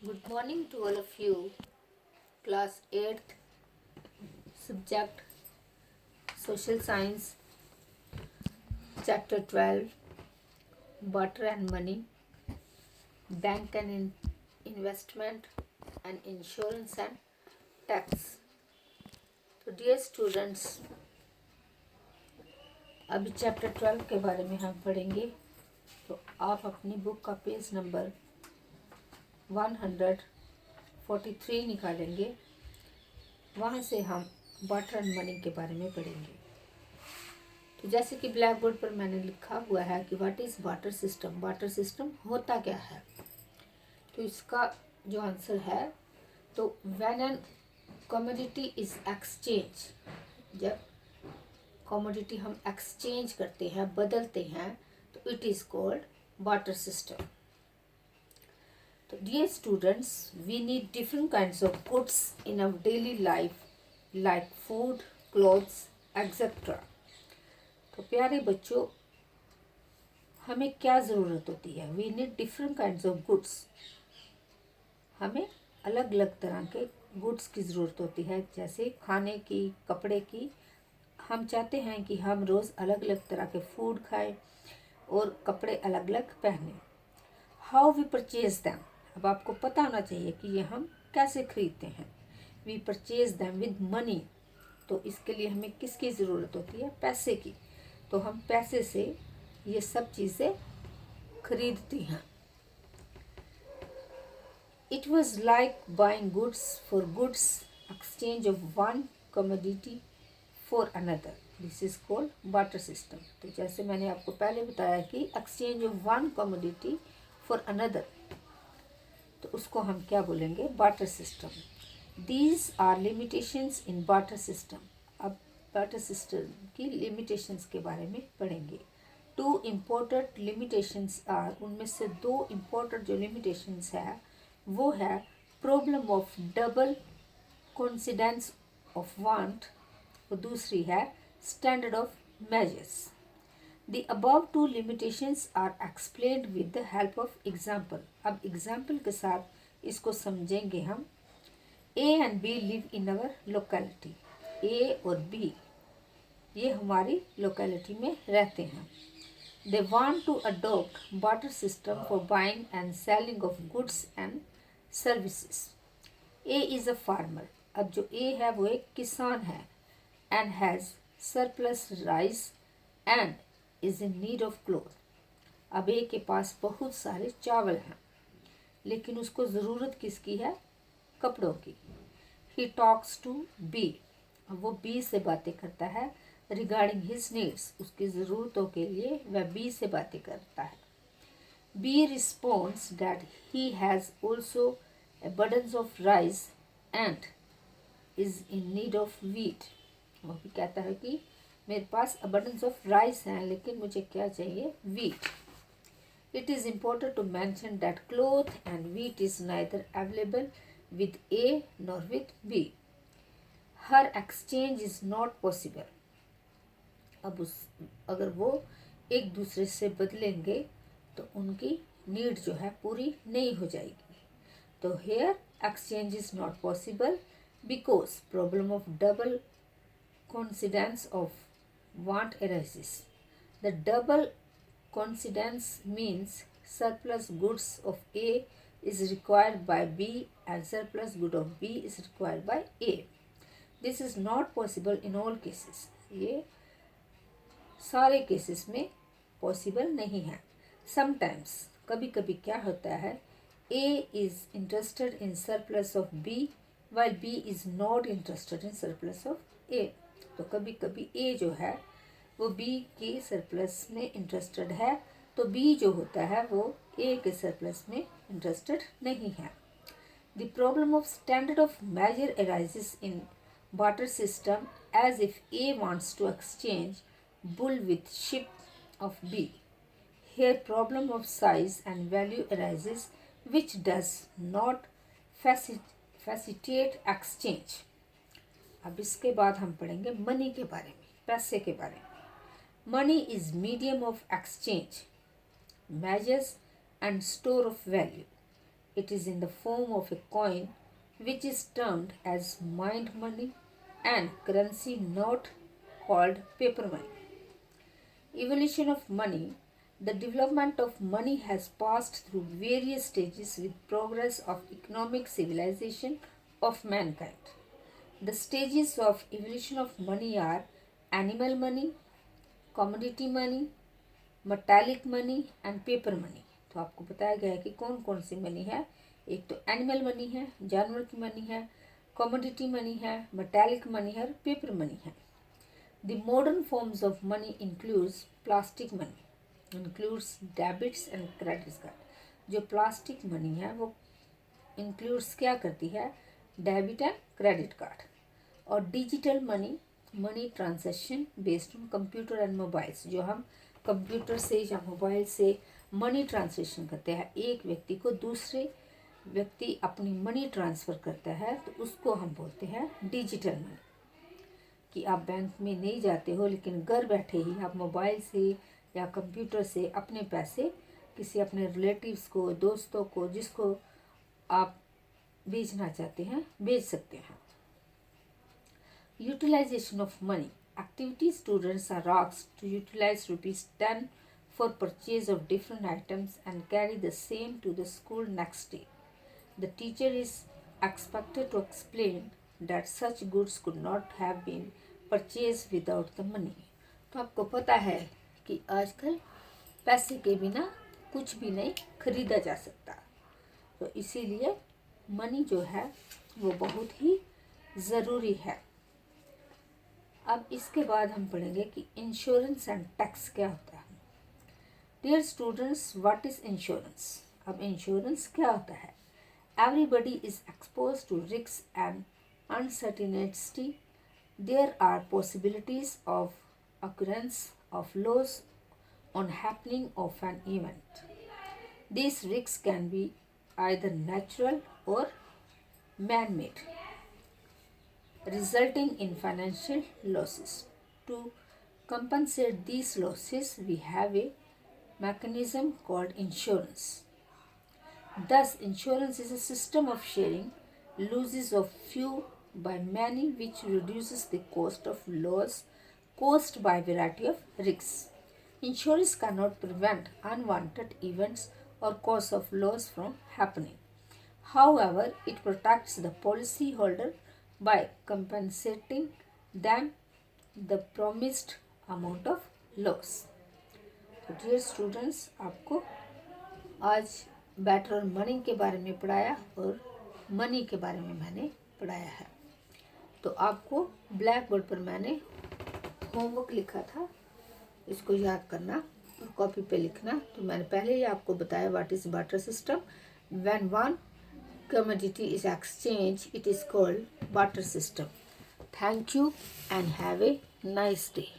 Good morning to all of you. Class 8th, subject Social Science, Chapter 12, Barter and Money, Bank and Investment, and Insurance and Tax. तो dear students, अभी chapter 12 के बारे में हम पढ़ेंगे। तो आप अपनी बुक का पेज नंबर 143 निकालेंगे। वहाँ से हम बाटर एंड मनी के बारे में पढ़ेंगे। तो जैसे कि ब्लैक बोर्ड पर मैंने लिखा हुआ है कि what is barter system. Barter system होता क्या है? तो इसका जो आंसर है, तो when an commodity is exchange, जब कमोडिटी हम एक्सचेंज करते हैं, बदलते हैं, तो it is called barter system. तो dear students, we need different kinds of goods in our daily life like food, clothes etcetera. तो प्यारे बच्चों, हमें क्या ज़रूरत होती है? We need different kinds of goods. हमें अलग अलग तरह के गुड्स की ज़रूरत होती है, जैसे खाने की, कपड़े की। हम चाहते हैं कि हम रोज़ अलग अलग तरह के फूड खाएं और कपड़े अलग अलग पहने। How we purchase them. अब आपको पता होना चाहिए कि ये हम कैसे खरीदते हैं। We purchase them with money. तो इसके लिए हमें किसकी ज़रूरत होती है? पैसे की। तो हम पैसे से ये सब चीज़ें खरीदती हैं। It was like buying goods for goods, exchange of one commodity for another. This is called barter system. तो जैसे मैंने आपको पहले बताया कि exchange of one commodity for another, तो उसको हम क्या बोलेंगे? barter system. These are limitations in barter system. अब barter system की limitations के बारे में पढ़ेंगे। Two important limitations are, उनमें से दो important जो limitations है वो है problem of double coincidence of want और दूसरी है standard of measures. The above two limitations are explained with the help of example. अब एग्जाम्पल के साथ इसको समझेंगे हम। A and B live in our locality. A और बी ये हमारी लोकेलिटी में रहते हैं। They want to adopt barter system for buying and selling of goods and services. A is a farmer. अब जो A है वो एक किसान है and has surplus rice and is in need of cloth. अब A के पास बहुत सारे चावल हैं, लेकिन उसको ज़रूरत किसकी है? कपड़ों की। He talks to B. अब वो B से बातें करता है रिगार्डिंग हिज नीड्स। उसकी ज़रूरतों के लिए वह बी से बातें करता है। B responds that he has also abundance of rice and is in need of wheat. वो भी कहता है कि मेरे पास abundance ऑफ राइस है, लेकिन मुझे क्या चाहिए? Wheat. It is important to mention that cloth and wheat is neither available with A nor with B. हर एक्सचेंज इज़ नॉट पॉसिबल। अब अगर वो एक दूसरे से बदलेंगे तो उनकी नीड जो है पूरी नहीं हो जाएगी। तो here exchange is not possible because problem of double coincidence of want arises. The double coincidence means surplus goods of A is required by B and surplus good of B is required by A. This is not possible in all cases. ये सारे cases में possible नहीं है। Sometimes, कभी कभी क्या होता है, A is interested in surplus of B while B is not interested in surplus of A. तो कभी कभी ए जो है वो बी के सरप्लस में इंटरेस्टेड है, तो बी जो होता है वो ए के सरप्लस में इंटरेस्टेड नहीं है। The problem of standard of measure arises in barter system as if A wants to exchange bull with sheep of B. Here problem of size and value arises which does not facilitate exchange. अब इसके बाद हम पढ़ेंगे money के बारे में, पैसे के बारे में। Money is medium of exchange, measures and store of value. It is in the form of a coin which is termed as mind money and currency note called paper money. Evolution of money. The development of money has passed through various stages with progress of economic civilization of mankind. The stages of evolution of money are animal money, commodity money, metallic money and paper money. तो आपको बताया गया है कि कौन कौन सी money है. एक तो एनिमल मनी है, जानवर की मनी है, कमोडिटी मनी है, मेटालिक मनी है और पेपर मनी है. The modern forms of money includes plastic money, includes debits and credit card. जो प्लास्टिक मनी है वो इंक्लूड्स क्या करती है, डेबिट एंड क्रेडिट कार्ड. और digital money, money transaction based on computer and mobiles. जो हम कंप्यूटर से या मोबाइल से मनी ट्रांसलेशन करते हैं, एक व्यक्ति को दूसरे व्यक्ति अपनी मनी ट्रांसफ़र करता है तो उसको हम बोलते हैं डिजिटल मनी. कि आप बैंक में नहीं जाते हो लेकिन घर बैठे ही आप मोबाइल से या कंप्यूटर से अपने पैसे किसी अपने रिलेटिव्स को, दोस्तों को, जिसको आप भेजना चाहते हैं भेज सकते हैं. Utilisation of money. Activity students are asked to utilize ₹10 for purchase of different items and carry the same to the school next day. The teacher is expected to explain that such goods could not have been purchased without the money. तो आपको पता है कि आजकल पैसे के बिना कुछ भी नहीं खरीदा जा सकता. तो इसीलिए मनी जो है वो बहुत ही ज़रूरी है. अब इसके बाद हम पढ़ेंगे कि इंश्योरेंस एंड टैक्स क्या होता है. Dear students, what is insurance. अब इंश्योरेंस क्या होता है. Everybody is expose to risk and uncertainty. There are possibilities of occurrence of loss on happening of an event. This risk can be either natural और man made, resulting in financial losses. To compensate these losses, we have a mechanism called insurance. Thus, insurance is a system of sharing losses of few by many, which reduces the cost of loss caused by variety of risks. Insurance cannot prevent unwanted events or cause of loss from happening. However, it protects the policyholder by compensating them the promised amount of loss. तो dear students, आपको आज better और money के बारे में पढ़ाया और money के बारे में मैंने पढ़ाया है. तो आपको ब्लैक बोर्ड पर मैंने होमवर्क लिखा था, इसको याद करना और कॉपी पे लिखना. तो मैंने पहले ही आपको बताया what is barter system. When one commodity is exchanged, it is called barter system. Thank you and have a nice day.